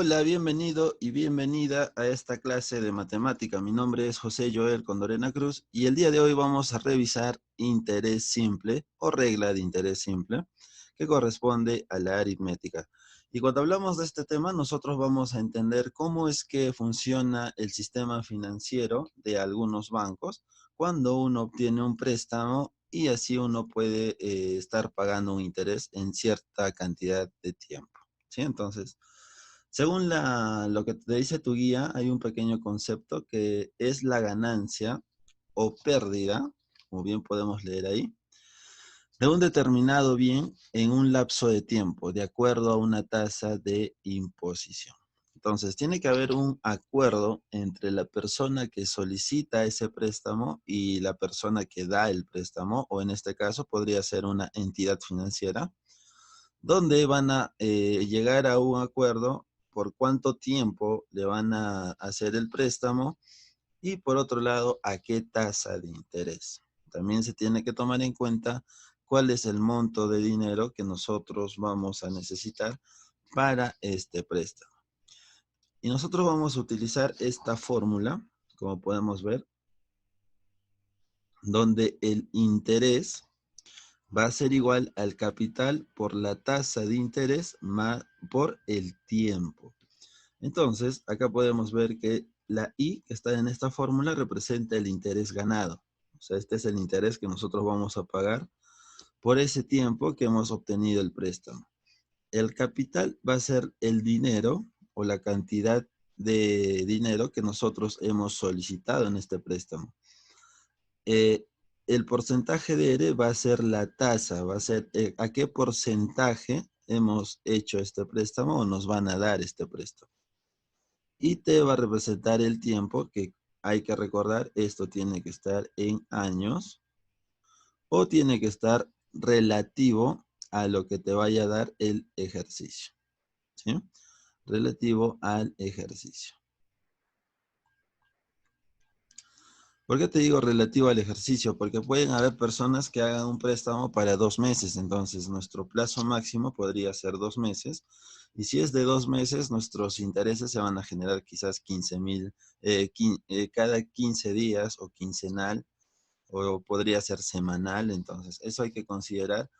Hola, bienvenido y bienvenida a esta clase de matemática. Mi nombre es José Joel Condorena Cruz y el día de hoy vamos a revisar interés simple o regla de interés simple que corresponde a la aritmética. Y cuando hablamos de este tema, nosotros vamos a entender cómo es que funciona el sistema financiero de algunos bancos cuando uno obtiene un préstamo y así uno puede estar pagando un interés en cierta cantidad de tiempo. ¿Sí? Entonces, según lo que te dice tu guía, hay un pequeño concepto que es la ganancia o pérdida, como bien podemos leer ahí, de un determinado bien en un lapso de tiempo, de acuerdo a una tasa de imposición. Entonces, tiene que haber un acuerdo entre la persona que solicita ese préstamo y la persona que da el préstamo, o en este caso podría ser una entidad financiera, donde van a llegar a un acuerdo por cuánto tiempo le van a hacer el préstamo y por otro lado, a qué tasa de interés. También se tiene que tomar en cuenta cuál es el monto de dinero que nosotros vamos a necesitar para este préstamo. Y nosotros vamos a utilizar esta fórmula, como podemos ver, donde el interés va a ser igual al capital por la tasa de interés más por el tiempo. Entonces, acá podemos ver que la I que está en esta fórmula representa el interés ganado. O sea, este es el interés que nosotros vamos a pagar por ese tiempo que hemos obtenido el préstamo. El capital va a ser el dinero o la cantidad de dinero que nosotros hemos solicitado en este préstamo. Eh, el porcentaje de R va a ser la tasa, va a ser a qué porcentaje hemos hecho este préstamo o nos van a dar este préstamo. Y T va a representar el tiempo que hay que recordar, esto tiene que estar en años o tiene que estar relativo a lo que te vaya a dar el ejercicio, ¿sí? Relativo al ejercicio. ¿Por qué te digo relativo al ejercicio? Porque pueden haber personas que hagan un préstamo para 2 meses, entonces nuestro plazo máximo podría ser 2 meses, y si es de 2 meses, nuestros intereses se van a generar quizás 15,000 cada 15 días o quincenal, o podría ser semanal, entonces eso hay que considerar,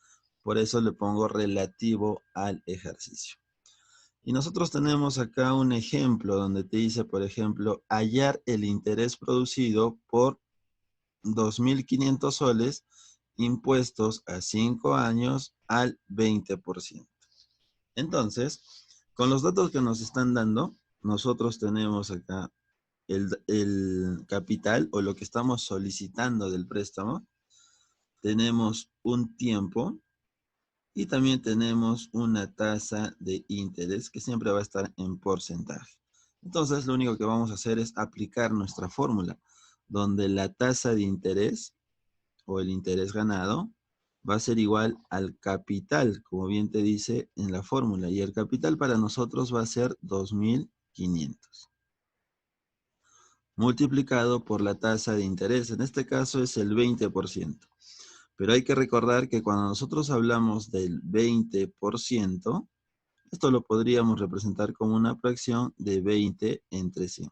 por eso le pongo relativo al ejercicio. Y nosotros tenemos acá un ejemplo donde te dice, por ejemplo, hallar el interés producido por 2.500 soles impuestos a 5 años al 20%. Entonces, con los datos que nos están dando, nosotros tenemos acá el capital o lo que estamos solicitando del préstamo, tenemos un tiempo y también tenemos una tasa de interés que siempre va a estar en porcentaje. Entonces, lo único que vamos a hacer es aplicar nuestra fórmula, donde la tasa de interés o el interés ganado va a ser igual al capital, como bien te dice en la fórmula. Y el capital para nosotros va a ser 2.500. Multiplicado por la tasa de interés. En este caso es el 20%. Pero hay que recordar que cuando nosotros hablamos del 20%, esto lo podríamos representar como una fracción de 20 entre 100.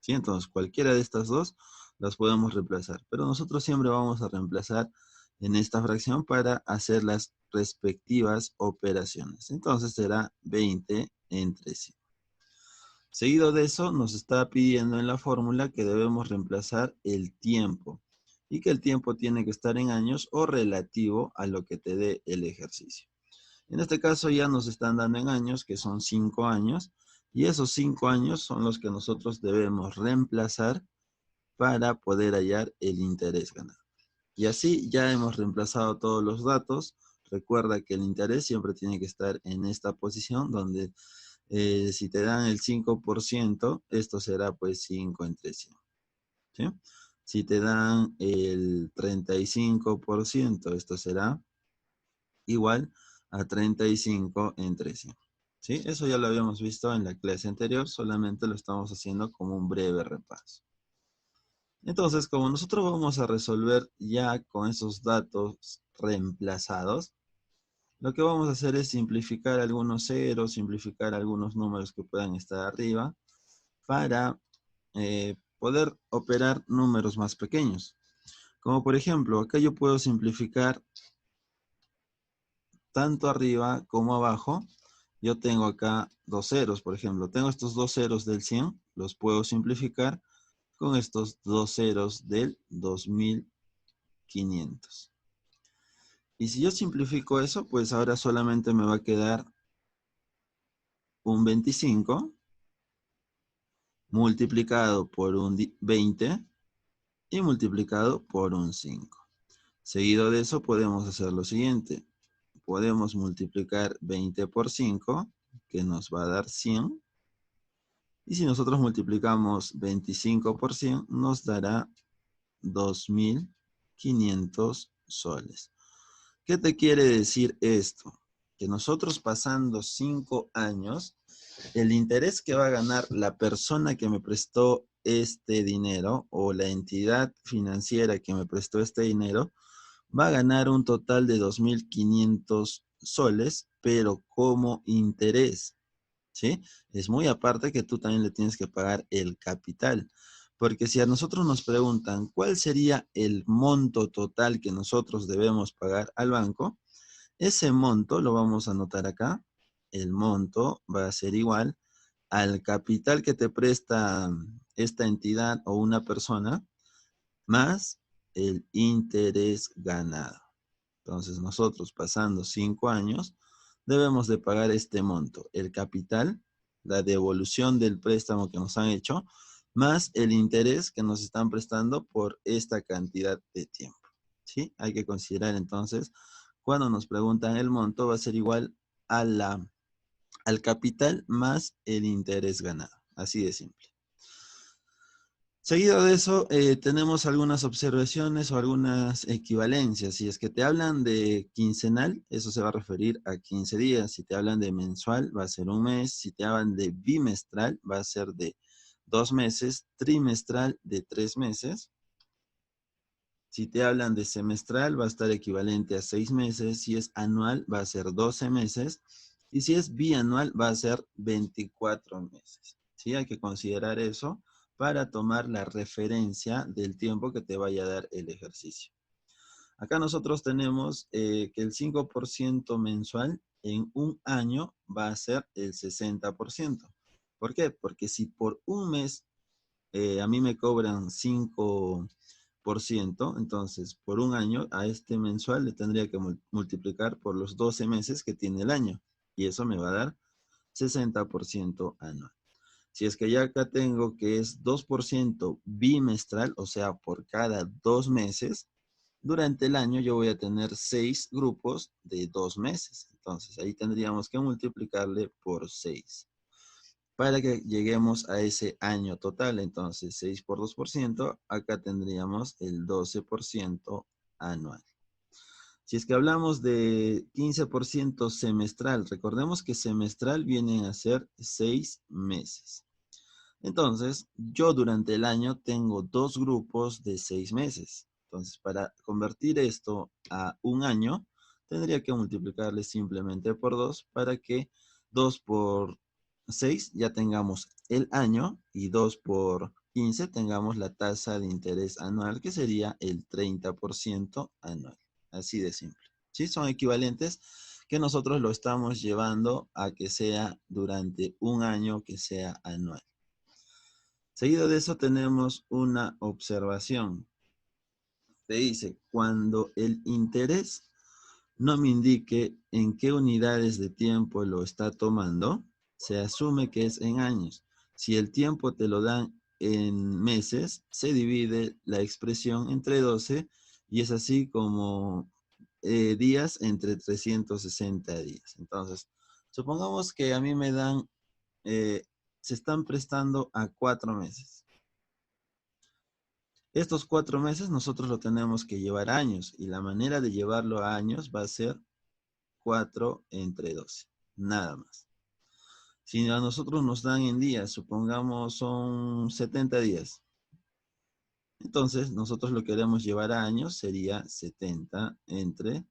¿Sí? Entonces, cualquiera de estas dos las podemos reemplazar. Pero nosotros siempre vamos a reemplazar en esta fracción para hacer las respectivas operaciones. Entonces será 20 entre 100. Seguido de eso, nos está pidiendo en la fórmula que debemos reemplazar el tiempo y que el tiempo tiene que estar en años o relativo a lo que te dé el ejercicio. En este caso ya nos están dando en años, que son 5 años, y esos 5 años son los que nosotros debemos reemplazar para poder hallar el interés ganado. Y así ya hemos reemplazado todos los datos. Recuerda que el interés siempre tiene que estar en esta posición donde si te dan el 5%, esto será pues 5 entre 100. ¿Sí? Si te dan el 35%, esto será igual a 35 entre 100. ¿Sí? Eso ya lo habíamos visto en la clase anterior, solamente lo estamos haciendo como un breve repaso. Entonces, como nosotros vamos a resolver ya con esos datos reemplazados, Lo que vamos a hacer es simplificar algunos ceros, simplificar algunos números que puedan estar arriba para poder operar números más pequeños. Como por ejemplo, acá yo puedo simplificar tanto arriba como abajo. Yo tengo acá dos ceros, por ejemplo. Tengo estos dos ceros del 100, los puedo simplificar con estos dos ceros del 2500. Y si yo simplifico eso, pues ahora solamente me va a quedar un 25 multiplicado por un 20 y multiplicado por un 5. Seguido de eso podemos hacer lo siguiente. Podemos multiplicar 20 por 5, que nos va a dar 100. Y si nosotros multiplicamos 25 por 100, nos dará 2500 soles. ¿Qué te quiere decir esto? Que nosotros pasando 5 años, el interés que va a ganar la persona que me prestó este dinero o la entidad financiera que me prestó este dinero va a ganar un total de 2500 soles, pero como interés, ¿sí? Es muy aparte que tú también le tienes que pagar el capital. Porque si a nosotros nos preguntan cuál sería el monto total que nosotros debemos pagar al banco, ese monto lo vamos a anotar acá. El monto va a ser igual al capital que te presta esta entidad o una persona más el interés ganado. Entonces nosotros pasando 5 años debemos de pagar este monto, el capital, la devolución del préstamo que nos han hecho, más el interés que nos están prestando por esta cantidad de tiempo. ¿Sí? Hay que considerar entonces, cuando nos preguntan el monto, va a ser igual a al capital más el interés ganado. Así de simple. Seguido de eso, tenemos algunas observaciones o algunas equivalencias. Si es que te hablan de quincenal, eso se va a referir a 15 días. Si te hablan de mensual, va a ser un mes. Si te hablan de bimestral, va a ser de 2 meses. Trimestral, de 3 meses. Si te hablan de semestral, va a estar equivalente a 6 meses. Si es anual, va a ser 12 meses. Y si es bianual, va a ser 24 meses. ¿Sí? Hay que considerar eso para tomar la referencia del tiempo que te vaya a dar el ejercicio. Acá nosotros tenemos que el 5% mensual en un año va a ser el 60%. ¿Por qué? Porque si por un mes a mí me cobran 5%, entonces por un año a este mensual le tendría que multiplicar por los 12 meses que tiene el año. Y eso me va a dar 60% anual. Si es que ya acá tengo que es 2% bimestral, o sea, por cada 2 meses, durante el año yo voy a tener 6 grupos de 2 meses. Entonces ahí tendríamos que multiplicarle por 6 para que lleguemos a ese año total. Entonces 6 por 2%, acá tendríamos el 12% anual. Si es que hablamos de 15% semestral, recordemos que semestral viene a ser 6 meses. Entonces, yo durante el año tengo 2 grupos de 6 meses. Entonces, para convertir esto a un año, tendría que multiplicarle simplemente por 2 para que 2 por 6 ya tengamos el año y 2 por 15 tengamos la tasa de interés anual, que sería el 30% anual. Así de simple. ¿Sí? Son equivalentes que nosotros lo estamos llevando a que sea durante un año, que sea anual. Seguido de eso tenemos una observación. Te dice, cuando el interés no me indique en qué unidades de tiempo lo está tomando, se asume que es en años. Si el tiempo te lo dan en meses, se divide la expresión entre 12 y es así como días entre 360 días. Entonces, supongamos que a mí me dan, se están prestando a 4 meses. Estos 4 meses nosotros lo tenemos que llevar a años y la manera de llevarlo a años va a ser 4 entre 12, nada más. Si a nosotros nos dan en días, supongamos son 70 días, entonces nosotros lo queremos llevar a años, sería 70 entre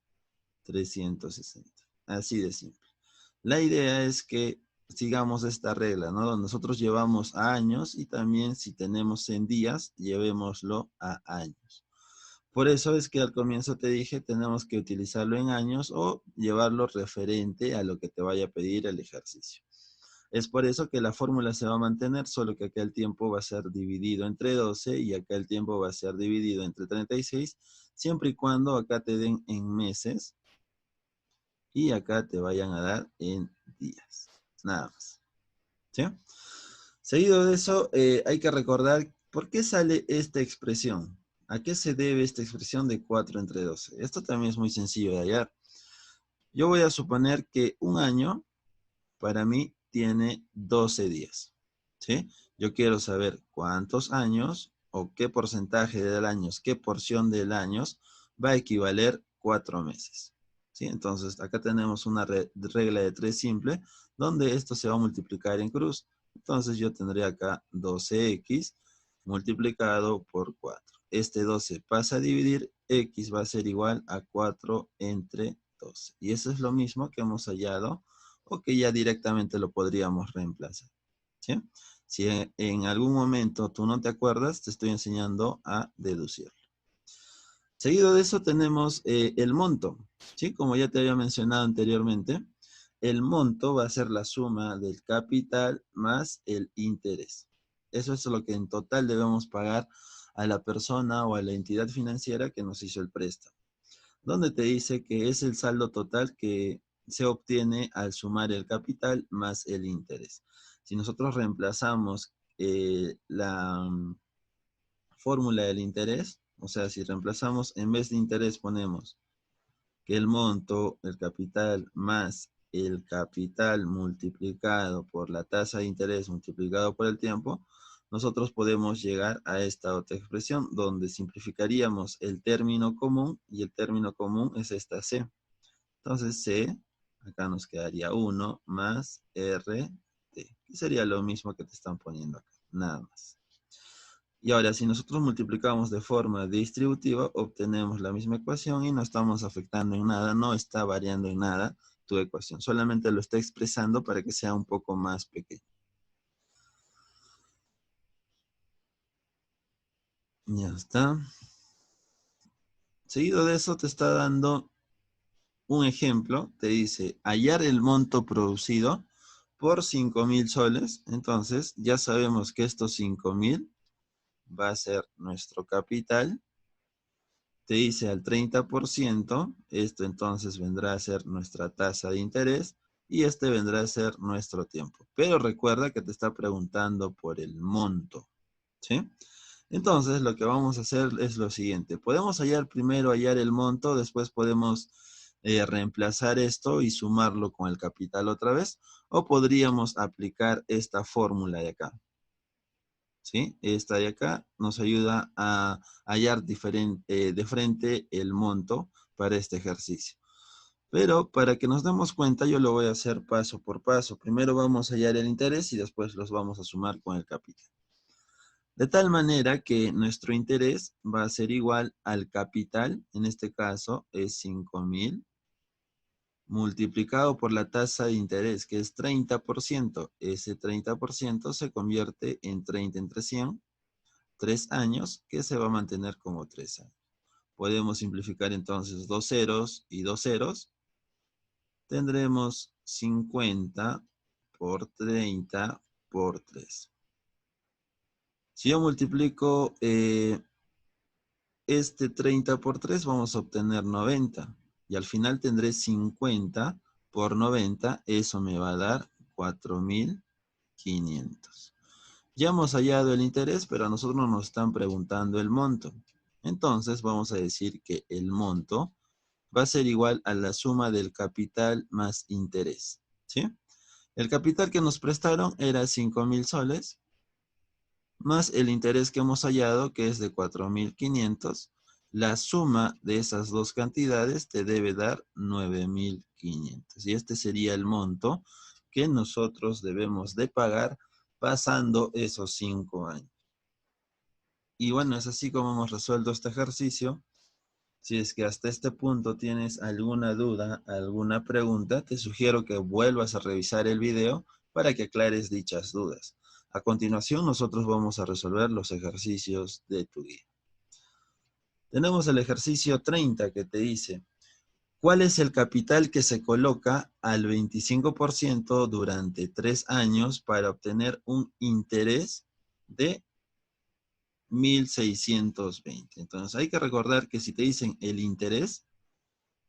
360. Así de simple. La idea es que sigamos esta regla, ¿no? Nosotros llevamos a años y también si tenemos en días, llevémoslo a años. Por eso es que al comienzo te dije, tenemos que utilizarlo en años o llevarlo referente a lo que te vaya a pedir el ejercicio. Es por eso que la fórmula se va a mantener, solo que acá el tiempo va a ser dividido entre 12 y acá el tiempo va a ser dividido entre 36, siempre y cuando acá te den en meses y acá te vayan a dar en días. Nada más. ¿Sí? Seguido de eso, hay que recordar por qué sale esta expresión. ¿A qué se debe esta expresión de 4 entre 12? Esto también es muy sencillo de hallar. Yo voy a suponer que un año para mí tiene 12 días. ¿Sí? Yo quiero saber cuántos años o qué porcentaje del año, qué porción del año va a equivaler 4 meses. ¿Sí? Entonces, acá tenemos una regla de 3 simple, donde esto se va a multiplicar en cruz. Entonces, yo tendré acá 12x multiplicado por 4. Este 12 pasa a dividir, x va a ser igual a 4 entre 12. Y eso es lo mismo que hemos hallado o que ya directamente lo podríamos reemplazar. ¿Sí? Si en algún momento tú no te acuerdas, te estoy enseñando a deducirlo. Seguido de eso tenemos el monto. ¿Sí? Como ya te había mencionado anteriormente, el monto va a ser la suma del capital más el interés. Eso es lo que en total debemos pagar a la persona o a la entidad financiera que nos hizo el préstamo. Donde te dice que es el saldo total que se obtiene al sumar el capital más el interés. Si nosotros reemplazamos la fórmula del interés, o sea, si reemplazamos en vez de interés ponemos que el monto, el capital más el capital multiplicado por la tasa de interés multiplicado por el tiempo, nosotros podemos llegar a esta otra expresión donde simplificaríamos el término común y el término común es esta C. Entonces C, acá nos quedaría 1 más RT, que sería lo mismo que te están poniendo acá, nada más. Y ahora, si nosotros multiplicamos de forma distributiva, obtenemos la misma ecuación y no estamos afectando en nada, no está variando en nada tu ecuación. Solamente lo está expresando para que sea un poco más pequeño. Ya está. Seguido de eso te está dando un ejemplo. Te dice, hallar el monto producido por 5.000 soles. Entonces, ya sabemos que estos 5.000 va a ser nuestro capital. Te dice al 30%, esto entonces vendrá a ser nuestra tasa de interés y este vendrá a ser nuestro tiempo. Pero recuerda que te está preguntando por el monto, ¿sí? Entonces lo que vamos a hacer es lo siguiente. Podemos primero hallar el monto, después podemos reemplazar esto y sumarlo con el capital otra vez, o podríamos aplicar esta fórmula de acá. ¿Sí? Esta de acá nos ayuda a hallar de frente el monto para este ejercicio. Pero para que nos demos cuenta, yo lo voy a hacer paso por paso. Primero vamos a hallar el interés y después los vamos a sumar con el capital. De tal manera que nuestro interés va a ser igual al capital, en este caso es 5.000, multiplicado por la tasa de interés, que es 30%. Ese 30% se convierte en 30 entre 100, 3 años, que se va a mantener como 3 años. Podemos simplificar entonces 2 ceros y 2 ceros. Tendremos 50 por 30 por 3. Si yo multiplico este 30 por 3, vamos a obtener 90. Y al final tendré 50 por 90. Eso me va a dar 4.500. Ya hemos hallado el interés, pero a nosotros nos están preguntando el monto. Entonces vamos a decir que el monto va a ser igual a la suma del capital más interés. ¿Sí? El capital que nos prestaron era 5.000 soles, más el interés que hemos hallado, que es de 4.500. La suma de esas dos cantidades te debe dar 9.500. Y este sería el monto que nosotros debemos de pagar pasando esos 5 años. Y bueno, es así como hemos resuelto este ejercicio. Si es que hasta este punto tienes alguna duda, alguna pregunta, te sugiero que vuelvas a revisar el video para que aclares dichas dudas. A continuación, nosotros vamos a resolver los ejercicios de tu guía. Tenemos el ejercicio 30 que te dice, ¿cuál es el capital que se coloca al 25% durante 3 años para obtener un interés de 1.620? Entonces hay que recordar que si te dicen el interés,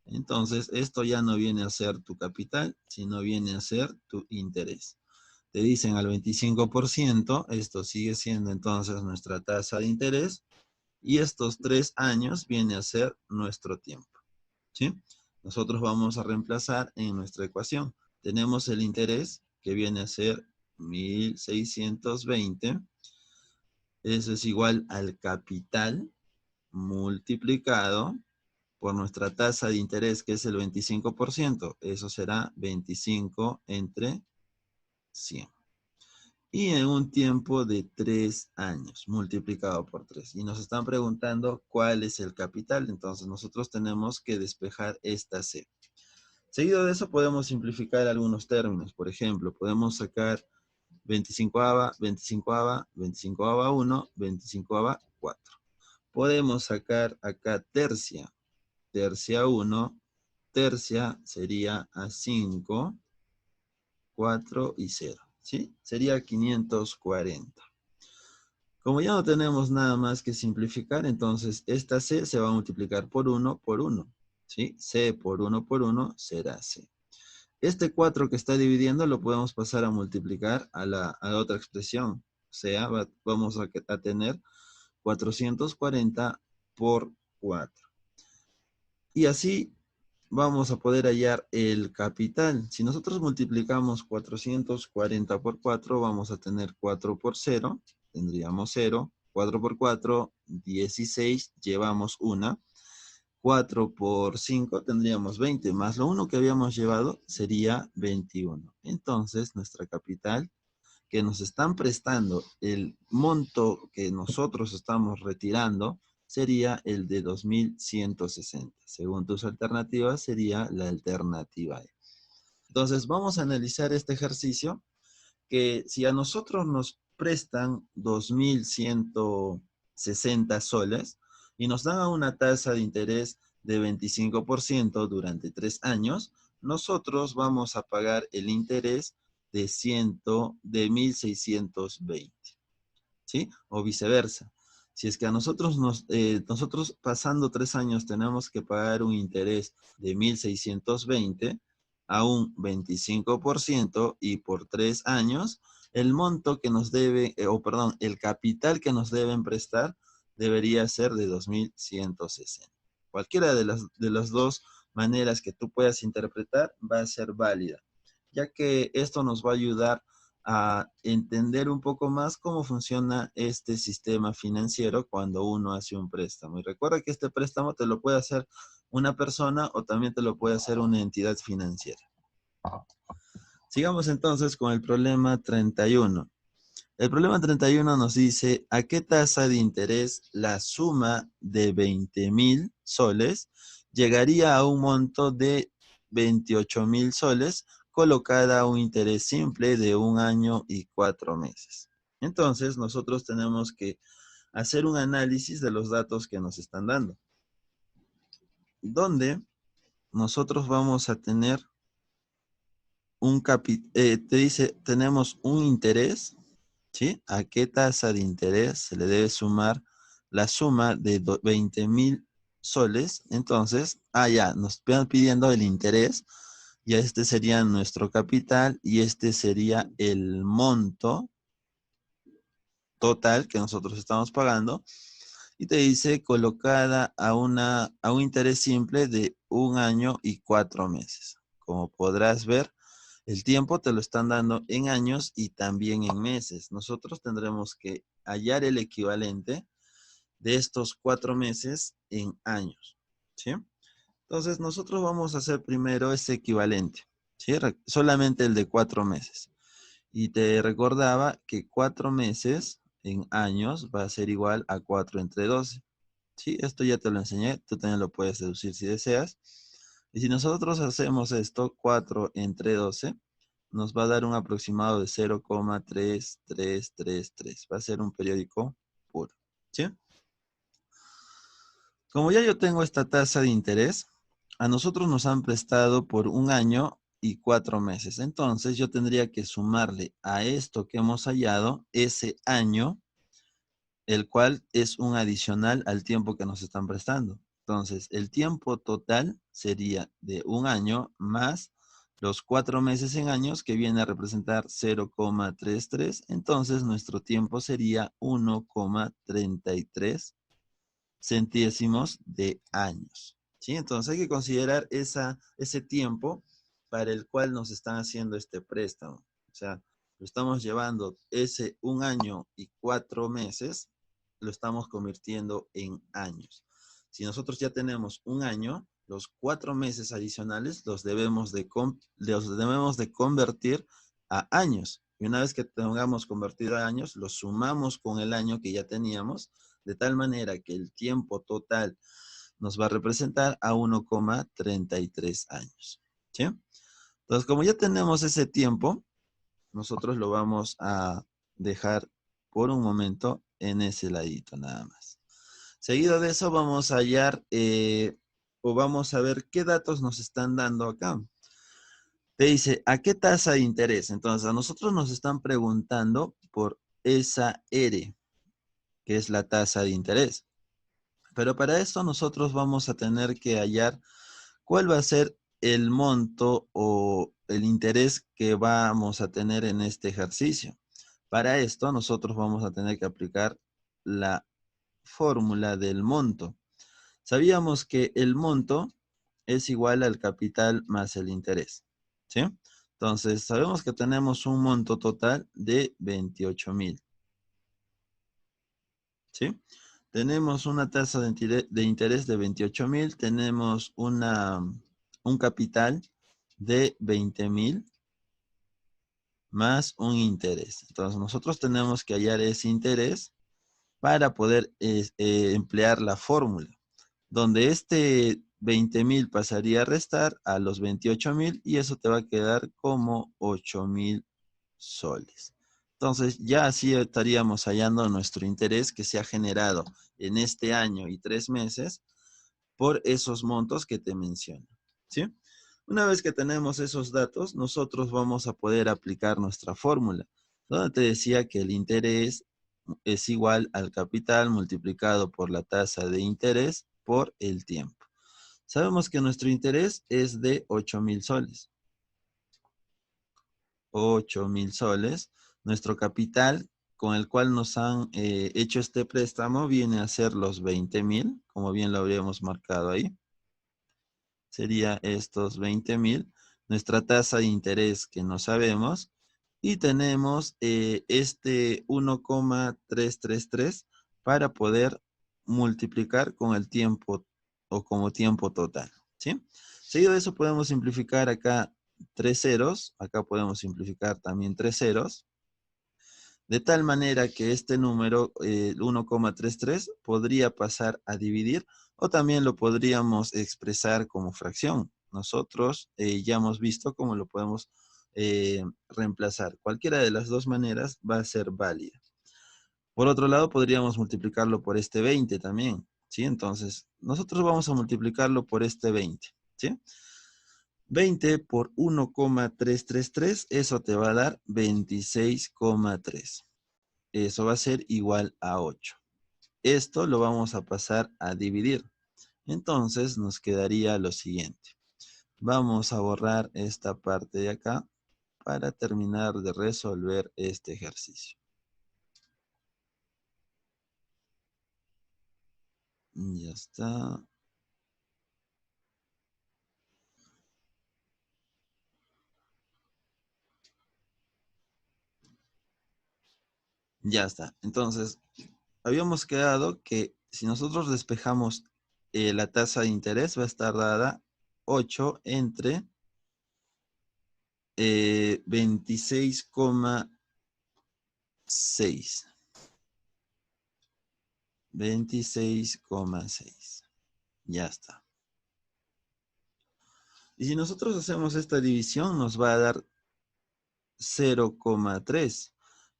entonces esto ya no viene a ser tu capital, sino viene a ser tu interés. Te dicen al 25%, esto sigue siendo entonces nuestra tasa de interés, y estos 3 años viene a ser nuestro tiempo, ¿sí? Nosotros vamos a reemplazar en nuestra ecuación. Tenemos el interés, que viene a ser 1.620. Eso es igual al capital multiplicado por nuestra tasa de interés, que es el 25%. Eso será 25 entre 100. Y en un tiempo de 3 años, multiplicado por 3. Y nos están preguntando cuál es el capital. Entonces nosotros tenemos que despejar esta C. Seguido de eso podemos simplificar algunos términos. Por ejemplo, podemos sacar 25ava, 25ava, 25ava 1, 25ava 4. Podemos sacar acá tercia. Tercia 1, tercia sería a 5, 4 y 0. ¿Sí? Sería 540. Como ya no tenemos nada más que simplificar, entonces esta C se va a multiplicar por 1 por 1. ¿Sí? C por 1 será C. Este 4 que está dividiendo lo podemos pasar a multiplicar a la otra expresión. O sea, vamos a tener 440 por 4. Y así vamos a poder hallar el capital. Si nosotros multiplicamos 440 por 4, vamos a tener 4 por 0, tendríamos 0, 4 por 4, 16, llevamos 1, 4 por 5 tendríamos 20, más lo 1 que habíamos llevado sería 21. Entonces, nuestra capital, que nos están prestando, el monto que nosotros estamos retirando, sería el de 2.160. Según tus alternativas, sería la alternativa E. Entonces, vamos a analizar este ejercicio, que si a nosotros nos prestan 2.160 soles y nos dan una tasa de interés de 25% durante 3 años, nosotros vamos a pagar el interés de 1.620, ¿sí? O viceversa. Si es que a nosotros nosotros pasando 3 años tenemos que pagar un interés de 1.620 a un 25% y por 3 años, el monto que nos debe, el capital que nos deben prestar debería ser de 2.160. Cualquiera de las dos maneras que tú puedas interpretar va a ser válida, ya que esto nos va a ayudar a entender un poco más cómo funciona este sistema financiero cuando uno hace un préstamo. Y recuerda que este préstamo te lo puede hacer una persona o también te lo puede hacer una entidad financiera. Sigamos entonces con el problema 31. El problema 31 nos dice, ¿a qué tasa de interés la suma de 20.000 soles llegaría a un monto de 28.000 soles colocada a un interés simple de 1 año y 4 meses? Entonces, nosotros tenemos que hacer un análisis de los datos que nos están dando, donde nosotros vamos a tener te dice, tenemos un interés, ¿sí? ¿A qué tasa de interés se le debe sumar la suma de 20.000 soles? Entonces, ya, nos van pidiendo el interés, ya este sería nuestro capital y este sería el monto total que nosotros estamos pagando. Y te dice colocada a un interés simple de 1 año y 4 meses. Como podrás ver, el tiempo te lo están dando en años y también en meses. Nosotros tendremos que hallar el equivalente de estos 4 meses en años, ¿sí? Entonces, nosotros vamos a hacer primero ese equivalente, ¿sí? Solamente el de 4 meses. Y te recordaba que 4 meses en años va a ser igual a 4 entre 12, ¿Sí? Esto ya te lo enseñé, tú también lo puedes deducir si deseas. Y si nosotros hacemos esto, 4 entre 12, nos va a dar un aproximado de 0,3333. Va a ser un periódico puro. ¿Sí? Como ya yo tengo esta tasa de interés, a nosotros nos han prestado por 1 año y 4 meses. Entonces yo tendría que sumarle a esto que hemos hallado ese año, el cual es un adicional al tiempo que nos están prestando. Entonces el tiempo total sería de 1 año más los 4 meses en años, que viene a representar 0,33. Entonces nuestro tiempo sería 1,33 centésimos de años. ¿Sí? Entonces hay que considerar ese tiempo para el cual nos están haciendo este préstamo. O sea, lo estamos llevando ese 1 año y 4 meses, lo estamos convirtiendo en años. Si nosotros ya tenemos 1 año, los 4 meses adicionales los debemos de convertir a años. Y una vez que tengamos convertido a años, los sumamos con el año que ya teníamos, de tal manera que el tiempo total nos va a representar a 1,33 años. ¿Sí? Entonces, como ya tenemos ese tiempo, nosotros lo vamos a dejar por un momento en ese ladito nada más. Seguido de eso vamos a hallar o vamos a ver qué datos nos están dando acá. Te dice, ¿a qué tasa de interés? Entonces, a nosotros nos están preguntando por esa R, que es la tasa de interés. Pero para esto nosotros vamos a tener que hallar cuál va a ser el monto o el interés que vamos a tener en este ejercicio. Para esto nosotros vamos a tener que aplicar la fórmula del monto. Sabíamos que el monto es igual al capital más el interés, ¿sí? Entonces, sabemos que tenemos un monto total de 28,000, ¿sí? Tenemos una tasa de interés de 28,000, tenemos un capital de 20,000 más un interés. Entonces, nosotros tenemos que hallar ese interés para poder emplear la fórmula, donde este 20,000 pasaría a restar a los 28,000 y eso te va a quedar como 8,000 soles. Entonces, ya así estaríamos hallando nuestro interés que se ha generado en este año y 3 meses por esos montos que te menciono, ¿sí? Una vez que tenemos esos datos, nosotros vamos a poder aplicar nuestra fórmula, donde te decía que el interés es igual al capital multiplicado por la tasa de interés por el tiempo. Sabemos que nuestro interés es de 8,000 soles. 8,000 soles. Nuestro capital con el cual nos han hecho este préstamo viene a ser los 20,000, como bien lo habríamos marcado ahí. Sería estos 20,000. Nuestra tasa de interés que no sabemos. Y tenemos este 1,333 para poder multiplicar con el tiempo o como tiempo total, ¿sí? Seguido de eso podemos simplificar acá 3 ceros, acá podemos simplificar también 3 ceros, de tal manera que este número, 1,33, podría pasar a dividir o también lo podríamos expresar como fracción. Nosotros ya hemos visto cómo lo podemos reemplazar. Cualquiera de las dos maneras va a ser válida. Por otro lado, podríamos multiplicarlo por este 20 también, ¿sí? Entonces, nosotros vamos a multiplicarlo por este 20, ¿sí? 20 por 1,333, eso te va a dar 26,3. Eso va a ser igual a 8. Esto lo vamos a pasar a dividir. Entonces nos quedaría lo siguiente. Vamos a borrar esta parte de acá para terminar de resolver este ejercicio. Ya está. Ya está. Entonces, habíamos quedado que si nosotros despejamos la tasa de interés, va a estar dada 8 entre 26,6. 26,6. Ya está. Y si nosotros hacemos esta división, nos va a dar 0,3.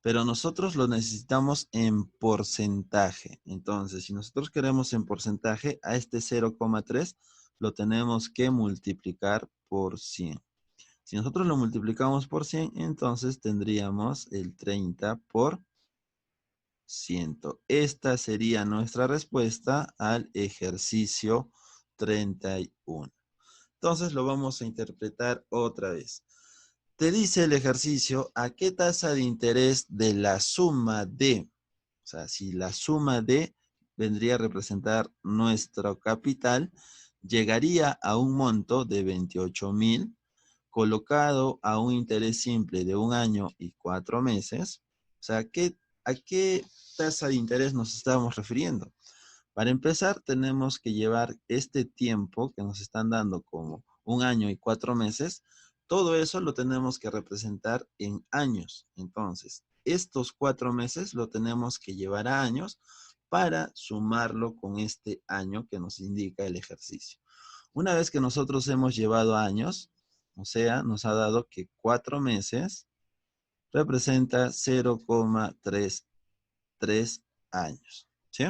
Pero nosotros lo necesitamos en porcentaje. Entonces, si nosotros queremos en porcentaje, a este 0,3 lo tenemos que multiplicar por 100. Si nosotros lo multiplicamos por 100, entonces tendríamos el 30%. Esta sería nuestra respuesta al ejercicio 31. Entonces lo vamos a interpretar otra vez. Te dice el ejercicio a qué tasa de interés de la suma de, o sea, si la suma de vendría a representar nuestro capital, llegaría a un monto de 28,000 colocado a un interés simple de 1 año y 4 meses. O sea, ¿a qué tasa de interés nos estamos refiriendo? Para empezar, tenemos que llevar este tiempo que nos están dando como 1 año y 4 meses, todo eso lo tenemos que representar en años. Entonces, estos 4 meses lo tenemos que llevar a años para sumarlo con este año que nos indica el ejercicio. Una vez que nosotros hemos llevado años, o sea, nos ha dado que 4 meses representa 0,33 años, ¿sí?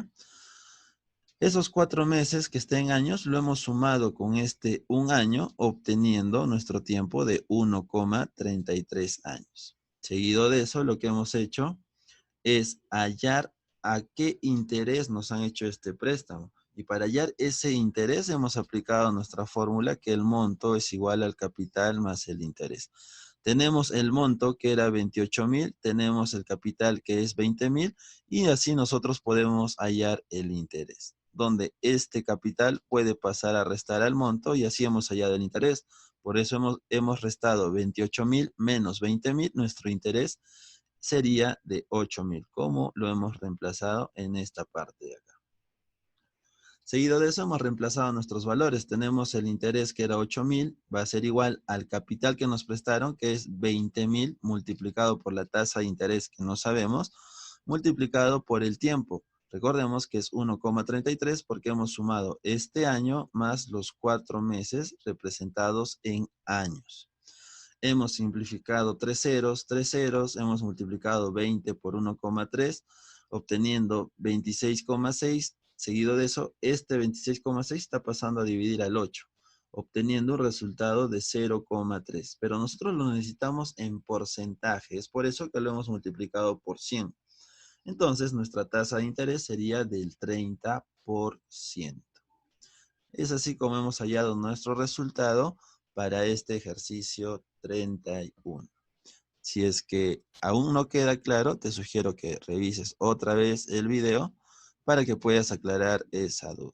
Esos 4 meses que estén en años lo hemos sumado con este 1 año, obteniendo nuestro tiempo de 1,33 años. Seguido de eso, lo que hemos hecho es hallar a qué interés nos han hecho este préstamo. Y para hallar ese interés hemos aplicado nuestra fórmula que el monto es igual al capital más el interés. Tenemos el monto que era 28,000, tenemos el capital que es 20,000 y así nosotros podemos hallar el interés, donde este capital puede pasar a restar al monto y así hemos hallado el interés. Por eso hemos restado 28,000 menos 20,000, nuestro interés sería de 8,000, como lo hemos reemplazado en esta parte de acá. Seguido de eso hemos reemplazado nuestros valores. Tenemos el interés que era 8,000, va a ser igual al capital que nos prestaron, que es 20,000 multiplicado por la tasa de interés que no sabemos, multiplicado por el tiempo. Recordemos que es 1,33 porque hemos sumado este año más los 4 meses representados en años. Hemos simplificado 3 ceros, hemos multiplicado 20 por 1,3, obteniendo 26,6. Seguido de eso, este 26,6 está pasando a dividir al 8, obteniendo un resultado de 0,3. Pero nosotros lo necesitamos en porcentaje, es por eso que lo hemos multiplicado por 100. Entonces, nuestra tasa de interés sería del 30%. Es así como hemos hallado nuestro resultado para este ejercicio 31. Si es que aún no queda claro, te sugiero que revises otra vez el video para que puedas aclarar esa duda.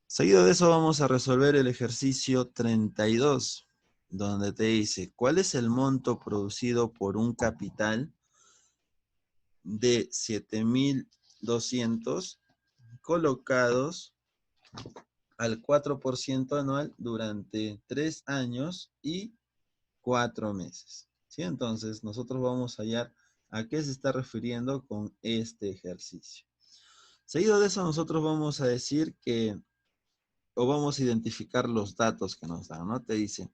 Seguido de eso vamos a resolver el ejercicio 32, donde te dice, ¿cuál es el monto producido por un capital de 7,200 colocados al 4% anual durante 3 años y 4 meses? ¿Sí? Entonces, nosotros vamos a hallar a qué se está refiriendo con este ejercicio. Seguido de eso, nosotros vamos a decir que, o vamos a identificar los datos que nos dan, ¿no? Te dice,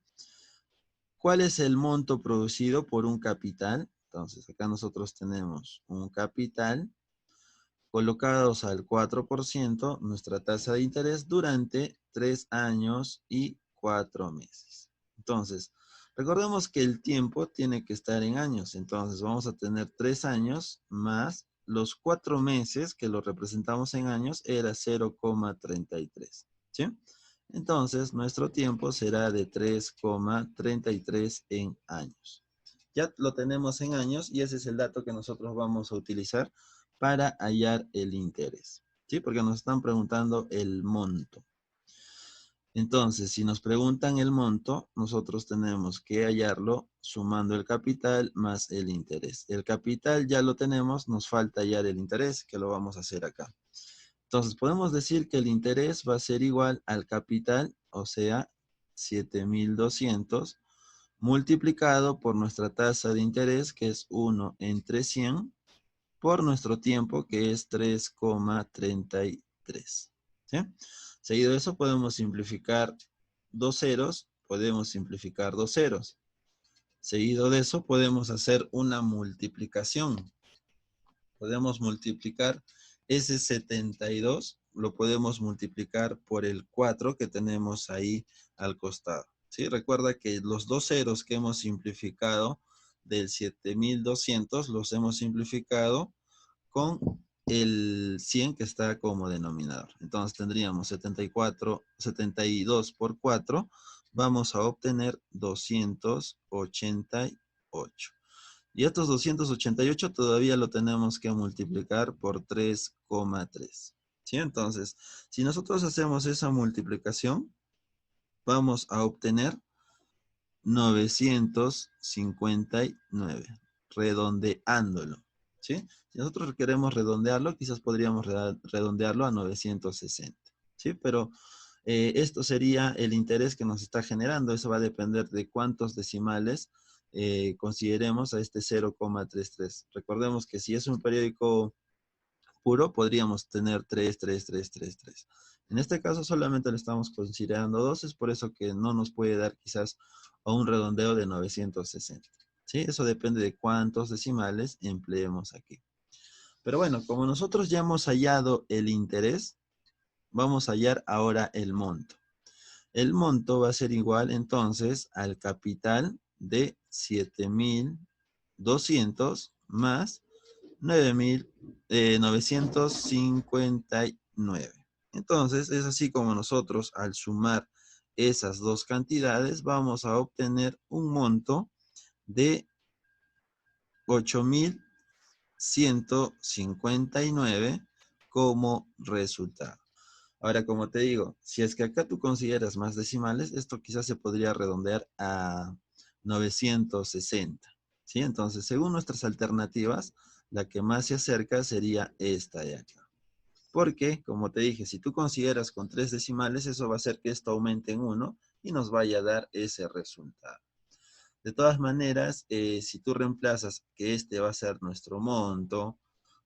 ¿cuál es el monto producido por un capital? Entonces, acá nosotros tenemos un capital colocados al 4%, nuestra tasa de interés durante 3 años y 4 meses. Entonces, recordemos que el tiempo tiene que estar en años. Entonces, vamos a tener 3 años más los 4 meses, que lo representamos en años, era 0,33. ¿Sí? Entonces, nuestro tiempo será de 3,33 en años. Ya lo tenemos en años y ese es el dato que nosotros vamos a utilizar para hallar el interés, ¿sí? Porque nos están preguntando el monto. Entonces, si nos preguntan el monto, nosotros tenemos que hallarlo sumando el capital más el interés. El capital ya lo tenemos, nos falta hallar el interés, que lo vamos a hacer acá. Entonces, podemos decir que el interés va a ser igual al capital, o sea, 7,200, multiplicado por nuestra tasa de interés, que es 1 entre 100, por nuestro tiempo, que es 3,33. ¿Sí? Seguido de eso podemos simplificar dos ceros, podemos simplificar dos ceros. Seguido de eso podemos hacer una multiplicación. Podemos multiplicar ese 72, lo podemos multiplicar por el 4 que tenemos ahí al costado. ¿Sí? Recuerda que los dos ceros que hemos simplificado del 7200 los hemos simplificado con el 100 que está como denominador. Entonces tendríamos 72 por 4, vamos a obtener 288. Y estos 288 todavía lo tenemos que multiplicar por 3,3. ¿Sí? Entonces, si nosotros hacemos esa multiplicación, vamos a obtener 959, redondeándolo. ¿Sí? Si nosotros queremos redondearlo, quizás podríamos redondearlo a 960. ¿Sí? Pero esto sería el interés que nos está generando. Eso va a depender de cuántos decimales consideremos a este 0,33. Recordemos que si es un periódico puro, podríamos tener 3, 3, 3, 3, 3. En este caso solamente le estamos considerando 2, es por eso que no nos puede dar quizás a un redondeo de 960. ¿Sí? Eso depende de cuántos decimales empleemos aquí. Pero bueno, como nosotros ya hemos hallado el interés, vamos a hallar ahora el monto. El monto va a ser igual entonces al capital de 7.200 más 959. Entonces es así como nosotros al sumar esas dos cantidades vamos a obtener un monto de 8.159 como resultado. Ahora, como te digo, si es que acá tú consideras más decimales, esto quizás se podría redondear a 960. ¿Sí? Entonces, según nuestras alternativas, la que más se acerca sería esta de acá. Porque, como te dije, si tú consideras con 3 decimales, eso va a hacer que esto aumente en 1 y nos vaya a dar ese resultado. De todas maneras, si tú reemplazas que este va a ser nuestro monto,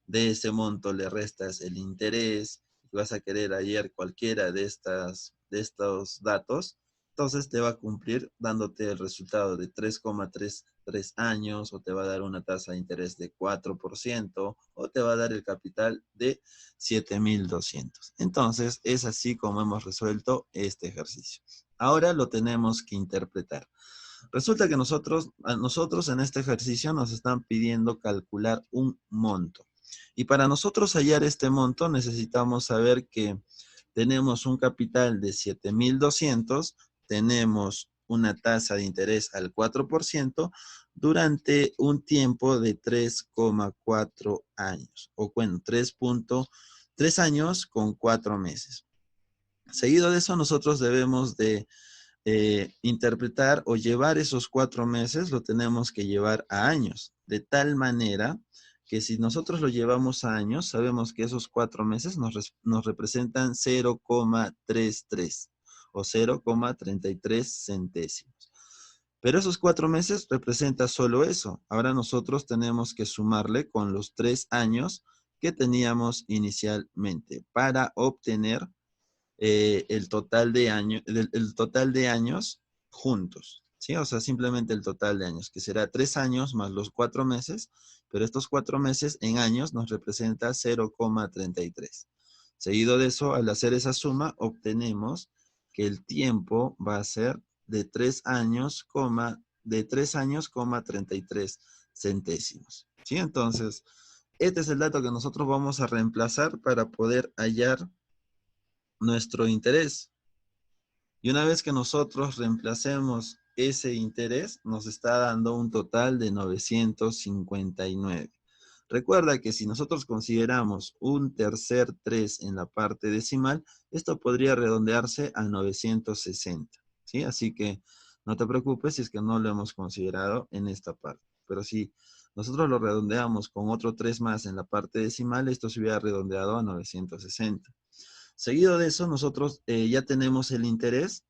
de ese monto le restas el interés, y vas a querer hallar cualquiera de estos datos, entonces te va a cumplir dándote el resultado de 3,33 años, o te va a dar una tasa de interés de 4%, o te va a dar el capital de 7.200. Entonces, es así como hemos resuelto este ejercicio. Ahora lo tenemos que interpretar. Resulta que a nosotros en este ejercicio nos están pidiendo calcular un monto. Y para nosotros hallar este monto necesitamos saber que tenemos un capital de 7.200, tenemos una tasa de interés al 4% durante un tiempo de 3,4 años. O bueno, 3 años con 4 meses. Seguido de eso, nosotros debemos de interpretar o llevar esos 4 meses, lo tenemos que llevar a años, de tal manera que si nosotros lo llevamos a años, sabemos que esos 4 meses nos representan 0,33 o 0,33 centésimos. Pero esos 4 meses representa solo eso. Ahora nosotros tenemos que sumarle con los 3 años que teníamos inicialmente para obtener el total de años juntos, ¿sí? O sea, simplemente el total de años, que será 3 años más los 4 meses, pero estos 4 meses en años nos representa 0,33. Seguido de eso, al hacer esa suma, obtenemos que el tiempo va a ser de 3 años, de 3 años, 33 centésimos. ¿Sí? Entonces, este es el dato que nosotros vamos a reemplazar para poder hallar nuestro interés. Y una vez que nosotros reemplacemos ese interés, nos está dando un total de 959. Recuerda que si nosotros consideramos un tercer 3 en la parte decimal, esto podría redondearse a 960. ¿Sí? Así que no te preocupes si es que no lo hemos considerado en esta parte. Pero si nosotros lo redondeamos con otro 3 más en la parte decimal, esto se hubiera redondeado a 960. Seguido de eso, nosotros ya tenemos el interés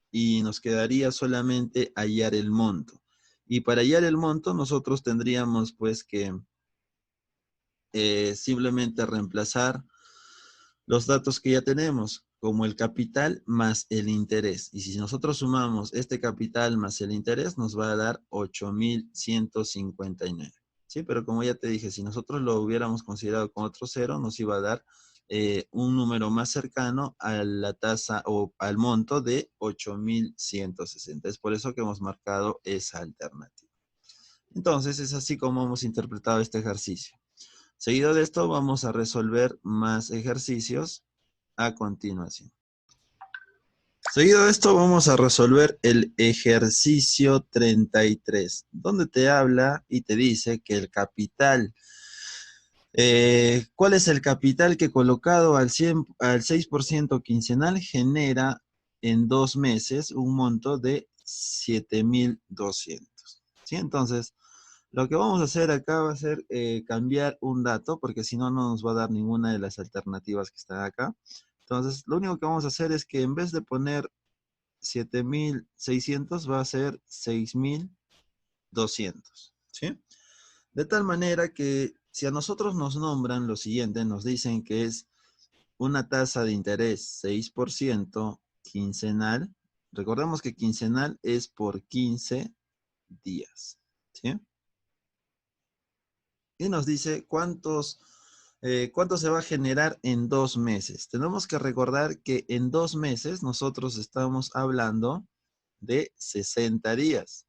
y nos quedaría solamente hallar el monto. Y para hallar el monto, nosotros tendríamos pues que simplemente reemplazar los datos que ya tenemos, como el capital más el interés. Y si nosotros sumamos este capital más el interés, nos va a dar 8.159. ¿Sí? Pero como ya te dije, si nosotros lo hubiéramos considerado con otro cero, nos iba a dar un número más cercano a la tasa o al monto de 8.160. Es por eso que hemos marcado esa alternativa. Entonces, es así como hemos interpretado este ejercicio. Seguido de esto, vamos a resolver más ejercicios a continuación. Seguido de esto, vamos a resolver el ejercicio 33, donde te habla y te dice que el capital, ¿cuál es el capital que colocado al 6% quincenal genera en 2 meses un monto de 7.200? ¿Sí? Entonces, lo que vamos a hacer acá va a ser cambiar un dato, porque si no, no nos va a dar ninguna de las alternativas que están acá. Entonces, lo único que vamos a hacer es que en vez de poner 7.600 va a ser 6.200, ¿sí? De tal manera que si a nosotros nos nombran lo siguiente, nos dicen que es una tasa de interés 6% quincenal. Recordemos que quincenal es por 15 días, ¿sí? Y nos dice cuánto se va a generar en 2 meses. Tenemos que recordar que en 2 meses nosotros estamos hablando de 60 días.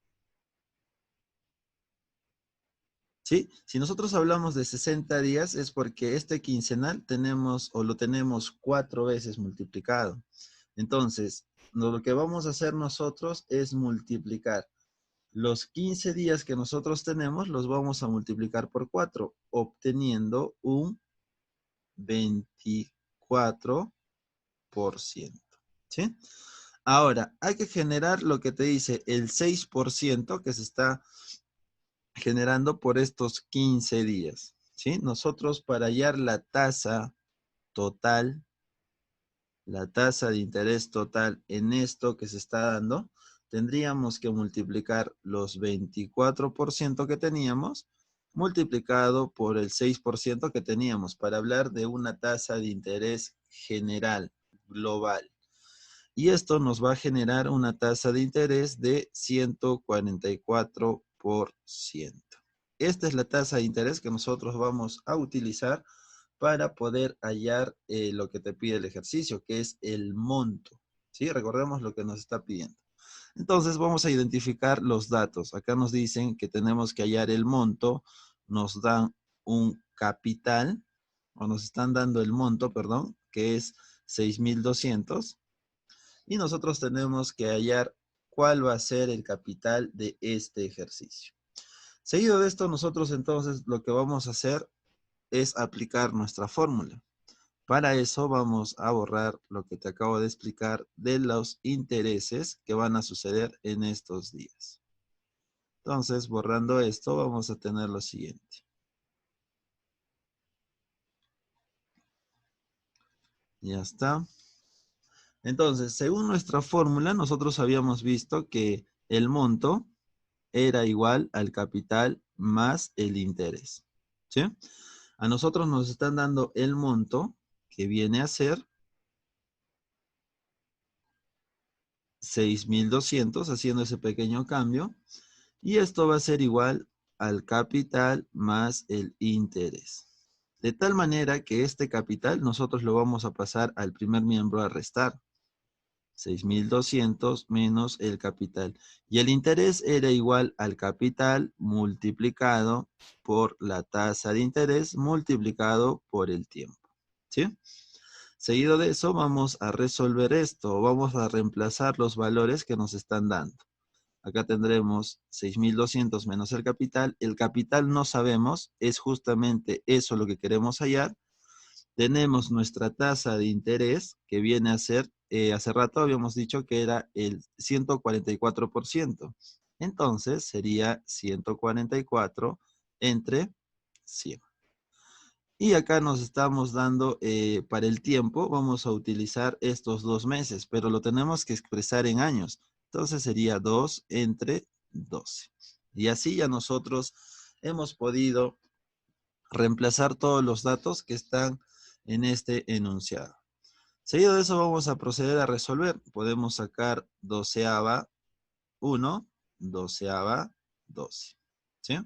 ¿Sí? Si nosotros hablamos de 60 días es porque este quincenal tenemos o lo tenemos 4 veces multiplicado. Entonces, lo que vamos a hacer nosotros es multiplicar los 15 días que nosotros tenemos, los vamos a multiplicar por 4, obteniendo un 24%. ¿Sí? Ahora, hay que generar lo que te dice el 6% que se está generando por estos 15 días. ¿Sí? Nosotros para hallar la tasa total, la tasa de interés total en esto que se está dando, tendríamos que multiplicar los 24% que teníamos multiplicado por el 6% que teníamos para hablar de una tasa de interés general, global. Y esto nos va a generar una tasa de interés de 144%. Esta es la tasa de interés que nosotros vamos a utilizar para poder hallar lo que te pide el ejercicio, que es el monto. ¿Sí? Recordemos lo que nos está pidiendo. Entonces vamos a identificar los datos. Acá nos dicen que tenemos que hallar el monto, nos dan un capital, o nos están dando el monto, perdón, que es 6.200. Y nosotros tenemos que hallar cuál va a ser el capital de este ejercicio. Seguido de esto, nosotros entonces lo que vamos a hacer es aplicar nuestra fórmula. Para eso vamos a borrar lo que te acabo de explicar de los intereses que van a suceder en estos días. Entonces, borrando esto, vamos a tener lo siguiente. Ya está. Entonces, según nuestra fórmula, nosotros habíamos visto que el monto era igual al capital más el interés. ¿Sí? A nosotros nos están dando el monto que viene a ser 6.200, haciendo ese pequeño cambio. Y esto va a ser igual al capital más el interés. De tal manera que este capital nosotros lo vamos a pasar al primer miembro a restar. 6.200 menos el capital. Y el interés era igual al capital multiplicado por la tasa de interés multiplicado por el tiempo. ¿Sí? Seguido de eso vamos a resolver esto. Vamos a reemplazar los valores que nos están dando. Acá tendremos 6.200 menos el capital. El capital no sabemos, es justamente eso lo que queremos hallar. Tenemos nuestra tasa de interés que viene a ser, hace rato habíamos dicho que era el 144%. Entonces sería 144 entre 100. Y acá nos estamos dando, para el tiempo, vamos a utilizar estos 2 meses, pero lo tenemos que expresar en años. Entonces sería 2 entre 12. Y así ya nosotros hemos podido reemplazar todos los datos que están en este enunciado. Seguido de eso vamos a proceder a resolver. Podemos sacar doceava 1, doceava 12. ¿Sí?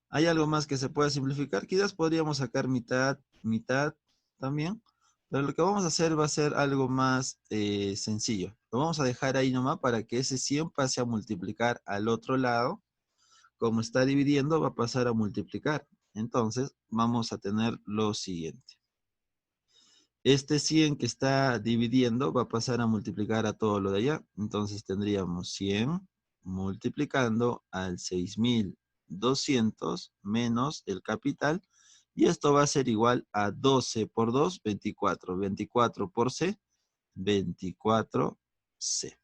¿Hay algo más que se pueda simplificar? Quizás podríamos sacar mitad, mitad también. Pero lo que vamos a hacer va a ser algo más sencillo. Lo vamos a dejar ahí nomás para que ese 100 pase a multiplicar al otro lado. Como está dividiendo, va a pasar a multiplicar. Entonces, vamos a tener lo siguiente. Este 100 que está dividiendo va a pasar a multiplicar a todo lo de allá. Entonces, tendríamos 100 multiplicando al 6200 menos el capital. Y esto va a ser igual a 12 por 2, 24. 24 por C, 24C.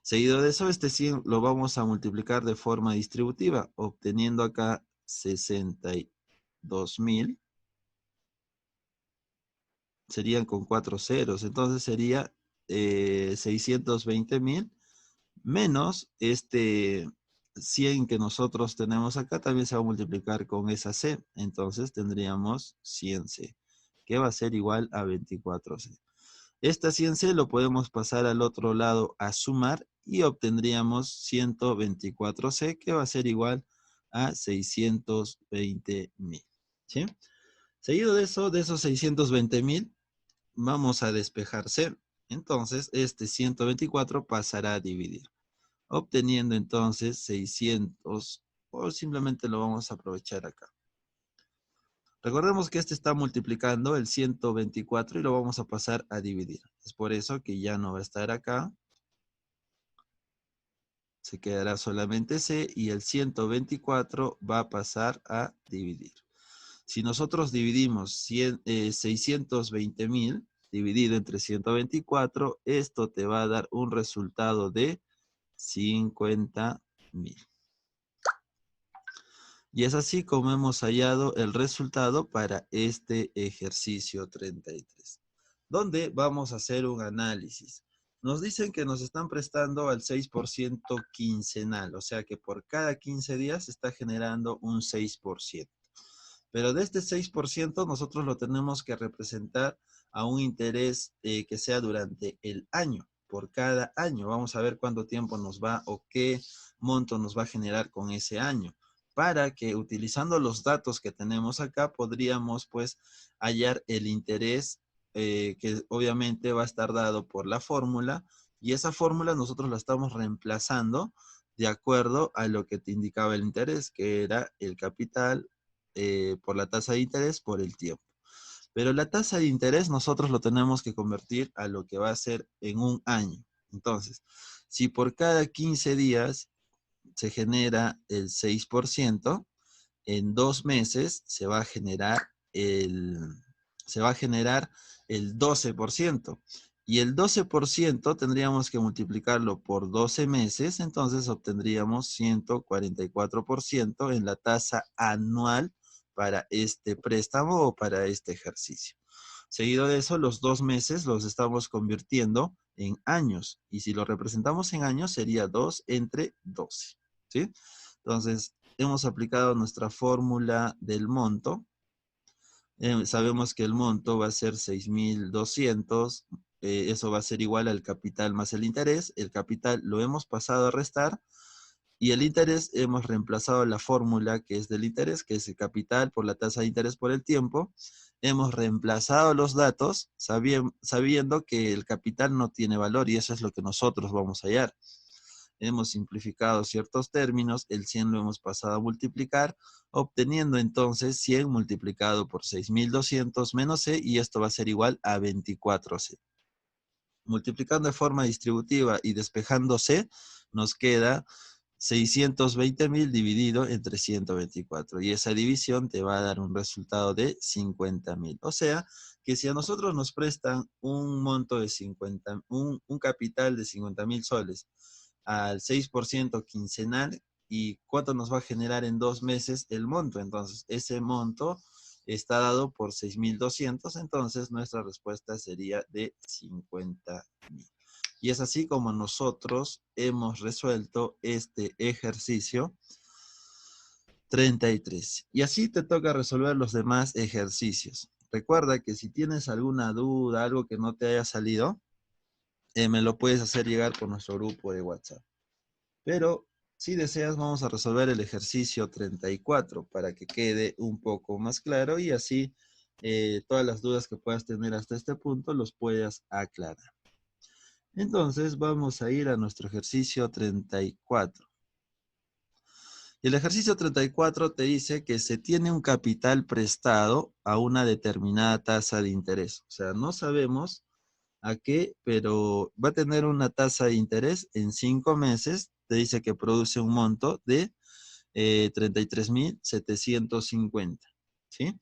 Seguido de eso, este 100 lo vamos a multiplicar de forma distributiva, obteniendo acá 62.000. Serían con 4 ceros. Entonces sería 620.000 menos este 100 que nosotros tenemos acá. También se va a multiplicar con esa C. Entonces tendríamos 100C, que va a ser igual a 24C. Esta 100C lo podemos pasar al otro lado a sumar y obtendríamos 124C, que va a ser igual a 620.000. ¿Sí? Seguido de eso, de esos 620.000, vamos a despejar C. Entonces, este 124 pasará a dividir, obteniendo entonces 600, o simplemente lo vamos a aprovechar acá. Recordemos que este está multiplicando el 124 y lo vamos a pasar a dividir. Es por eso que ya no va a estar acá. Se quedará solamente C y el 124 va a pasar a dividir. Si nosotros dividimos 620.000 dividido entre 124, esto te va a dar un resultado de 50.000. Y es así como hemos hallado el resultado para este ejercicio 33, donde vamos a hacer un análisis. Nos dicen que nos están prestando al 6% quincenal, o sea que por cada 15 días se está generando un 6%. Pero de este 6% nosotros lo tenemos que representar a un interés que sea durante el año, por cada año. Vamos a ver cuánto tiempo nos va o qué monto nos va a generar con ese año, para que utilizando los datos que tenemos acá podríamos pues hallar el interés que obviamente va a estar dado por la fórmula, y esa fórmula nosotros la estamos reemplazando de acuerdo a lo que te indicaba el interés, que era el capital por la tasa de interés por el tiempo. Pero la tasa de interés nosotros lo tenemos que convertir a lo que va a ser en un año. Entonces, si por cada 15 días se genera el 6%, en 2 meses se va a generar el 12%. Y el 12% tendríamos que multiplicarlo por 12 meses, entonces obtendríamos 144% en la tasa anual para este préstamo o para este ejercicio. Seguido de eso, los 2 meses los estamos convirtiendo en años. Y si lo representamos en años, sería 2 entre 12. ¿Sí? Entonces, hemos aplicado nuestra fórmula del monto. Sabemos que el monto va a ser 6.200. Eso va a ser igual al capital más el interés. El capital lo hemos pasado a restar. Y el interés hemos reemplazado la fórmula que es del interés, que es el capital por la tasa de interés por el tiempo. Hemos reemplazado los datos sabiendo que el capital no tiene valor y eso es lo que nosotros vamos a hallar. Hemos simplificado ciertos términos, el 100 lo hemos pasado a multiplicar, obteniendo entonces 100 multiplicado por 6.200 menos C, y esto va a ser igual a 24C. Multiplicando de forma distributiva y despejando C, nos queda 620.000 dividido entre 124. Y esa división te va a dar un resultado de 50.000. O sea, que si a nosotros nos prestan un monto de 50, un capital de 50.000 soles al 6% quincenal, ¿y cuánto nos va a generar en 2 meses el monto? Entonces, ese monto está dado por 6.200, entonces nuestra respuesta sería de 50.000. Y es así como nosotros hemos resuelto este ejercicio 33. Y así te toca resolver los demás ejercicios. Recuerda que si tienes alguna duda, algo que no te haya salido, me lo puedes hacer llegar por nuestro grupo de WhatsApp. Pero si deseas, vamos a resolver el ejercicio 34 para que quede un poco más claro y así todas las dudas que puedas tener hasta este punto los puedas aclarar. Entonces vamos a ir a nuestro ejercicio 34. Y el ejercicio 34 te dice que se tiene un capital prestado a una determinada tasa de interés. O sea, no sabemos a qué, pero va a tener una tasa de interés en 5 meses. Te dice que produce un monto de 33.750, ¿sí?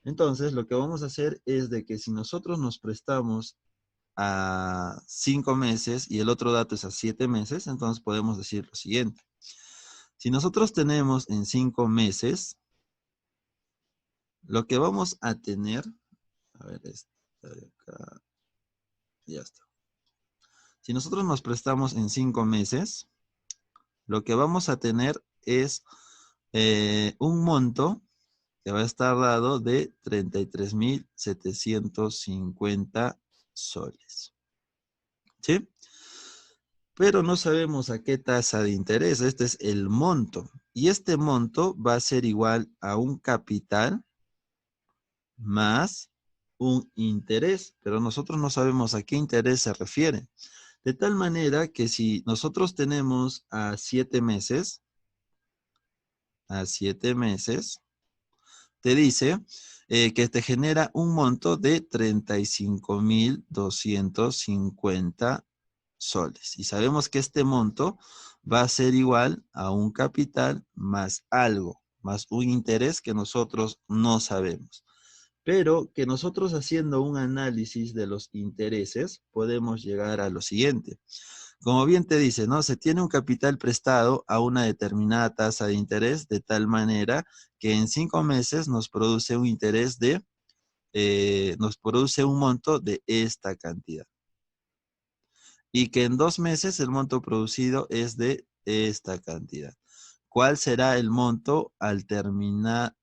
Entonces, lo que vamos a hacer es de que si nosotros nos prestamos a 5 meses y el otro dato es a 7 meses, entonces podemos decir lo siguiente. Si nosotros tenemos en 5 meses, lo que vamos a tener, a ver, esta de acá, ya está. Si nosotros nos prestamos en 5 meses, lo que vamos a tener es un monto que va a estar dado de 33.750 soles. ¿Sí? Pero no sabemos a qué tasa de interés. Este es el monto. Y este monto va a ser igual a un capital más un interés. Pero nosotros no sabemos a qué interés se refiere. De tal manera que si nosotros tenemos a 7 meses, te dice que te genera un monto de 35.250 soles. Y sabemos que este monto va a ser igual a un capital más algo, más un interés que nosotros no sabemos. Pero que nosotros haciendo un análisis de los intereses podemos llegar a lo siguiente. Como bien te dice, ¿no? Se tiene un capital prestado a una determinada tasa de interés de tal manera que en 5 meses nos produce un interés de, nos produce un monto de esta cantidad. Y que en 2 meses el monto producido es de esta cantidad. ¿Cuál será el monto al terminar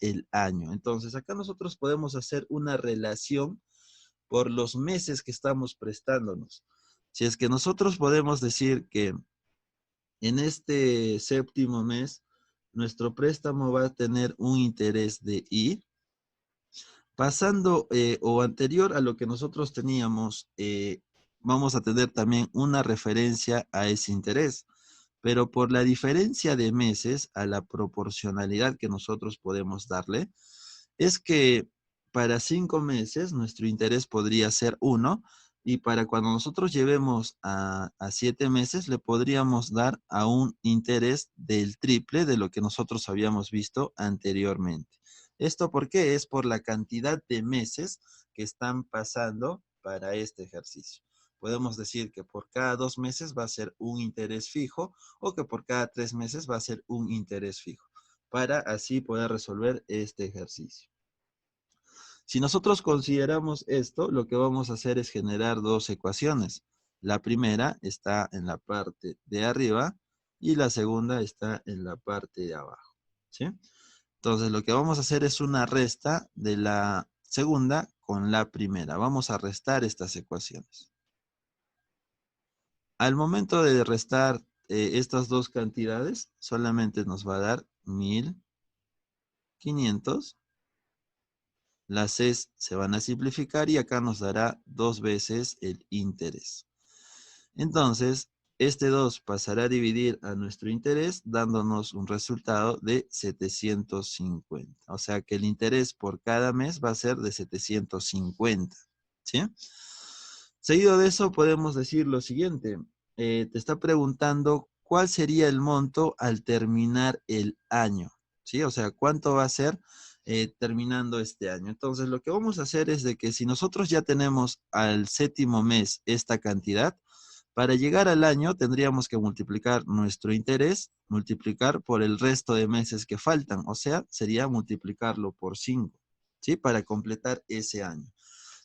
el año? Entonces, acá nosotros podemos hacer una relación por los meses que estamos prestándonos. Si es que nosotros podemos decir que en este séptimo mes, nuestro préstamo va a tener un interés de I, pasando o anterior a lo que nosotros teníamos, vamos a tener también una referencia a ese interés, pero por la diferencia de meses a la proporcionalidad que nosotros podemos darle, es que para 5 meses nuestro interés podría ser 1 y para cuando nosotros llevemos a 7 meses le podríamos dar a un interés del triple de lo que nosotros habíamos visto anteriormente. ¿Esto por qué? Es por la cantidad de meses que están pasando para este ejercicio. Podemos decir que por cada 2 meses va a ser un interés fijo o que por cada 3 meses va a ser un interés fijo, para así poder resolver este ejercicio. Si nosotros consideramos esto, lo que vamos a hacer es generar dos ecuaciones. La primera está en la parte de arriba y la segunda está en la parte de abajo, ¿sí? Entonces, lo que vamos a hacer es una resta de la segunda con la primera. Vamos a restar estas ecuaciones. Al momento de restar estas dos cantidades, solamente nos va a dar 1.500. Las Cs se van a simplificar y acá nos dará 2 veces el interés. Entonces, este 2 pasará a dividir a nuestro interés dándonos un resultado de 750. O sea que el interés por cada mes va a ser de 750. ¿Sí? Seguido de eso podemos decir lo siguiente. Te está preguntando cuál sería el monto al terminar el año. ¿Sí? O sea, ¿cuánto va a ser terminando este año? Entonces, lo que vamos a hacer es de que si nosotros ya tenemos al séptimo mes esta cantidad, para llegar al año tendríamos que multiplicar nuestro interés, multiplicar por el resto de meses que faltan, o sea, sería multiplicarlo por 5, ¿sí? Para completar ese año.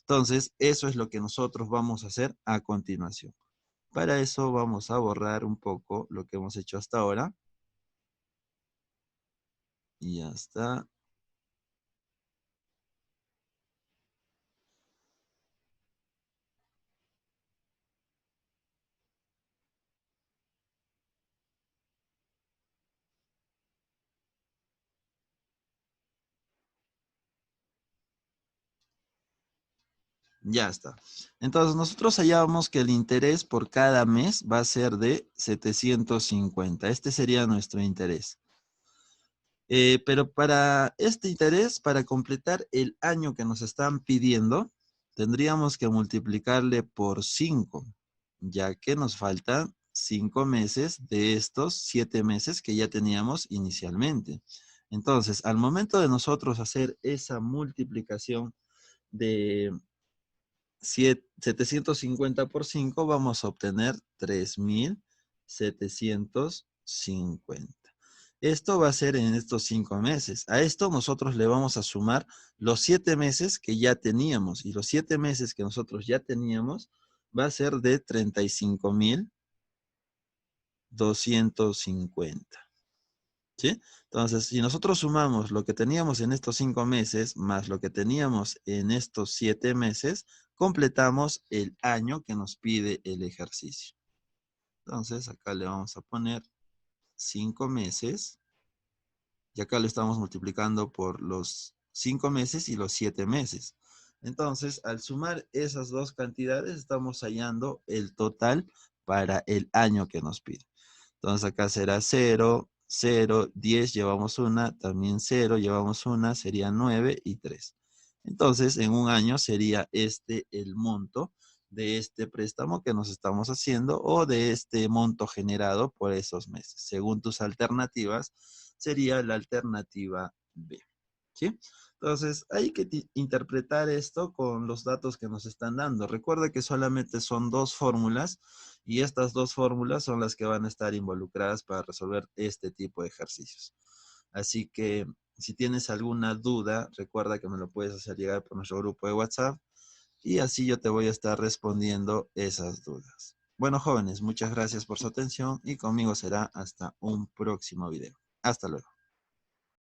Entonces, eso es lo que nosotros vamos a hacer a continuación. Para eso vamos a borrar un poco lo que hemos hecho hasta ahora. Y ya está. Ya está. Entonces nosotros hallábamos que el interés por cada mes va a ser de 750. Este sería nuestro interés. Pero para este interés, para completar el año que nos están pidiendo, tendríamos que multiplicarle por 5, ya que nos faltan 5 meses de estos 7 meses que ya teníamos inicialmente. Entonces, al momento de nosotros hacer esa multiplicación de 750 por 5, vamos a obtener 3750. Esto va a ser en estos 5 meses. A esto nosotros le vamos a sumar los 7 meses que ya teníamos. Y los 7 meses que nosotros ya teníamos va a ser de 35.250. ¿Sí? Entonces, si nosotros sumamos lo que teníamos en estos 5 meses más lo que teníamos en estos 7 meses, completamos el año que nos pide el ejercicio. Entonces, acá le vamos a poner 5 meses y acá lo estamos multiplicando por los 5 meses y los 7 meses. Entonces, al sumar esas dos cantidades, estamos hallando el total para el año que nos pide. Entonces, acá será 0, 0, 10, llevamos una, también 0, llevamos una, sería 9 y 3. Entonces, en un año sería este el monto de este préstamo que nos estamos haciendo o de este monto generado por esos meses. Según tus alternativas, sería la alternativa B. ¿Sí? Entonces, hay que interpretar esto con los datos que nos están dando. Recuerda que solamente son dos fórmulas y estas dos fórmulas son las que van a estar involucradas para resolver este tipo de ejercicios. Así que si tienes alguna duda, recuerda que me lo puedes hacer llegar por nuestro grupo de WhatsApp y así yo te voy a estar respondiendo esas dudas. Bueno, jóvenes, muchas gracias por su atención y conmigo será hasta un próximo video. Hasta luego.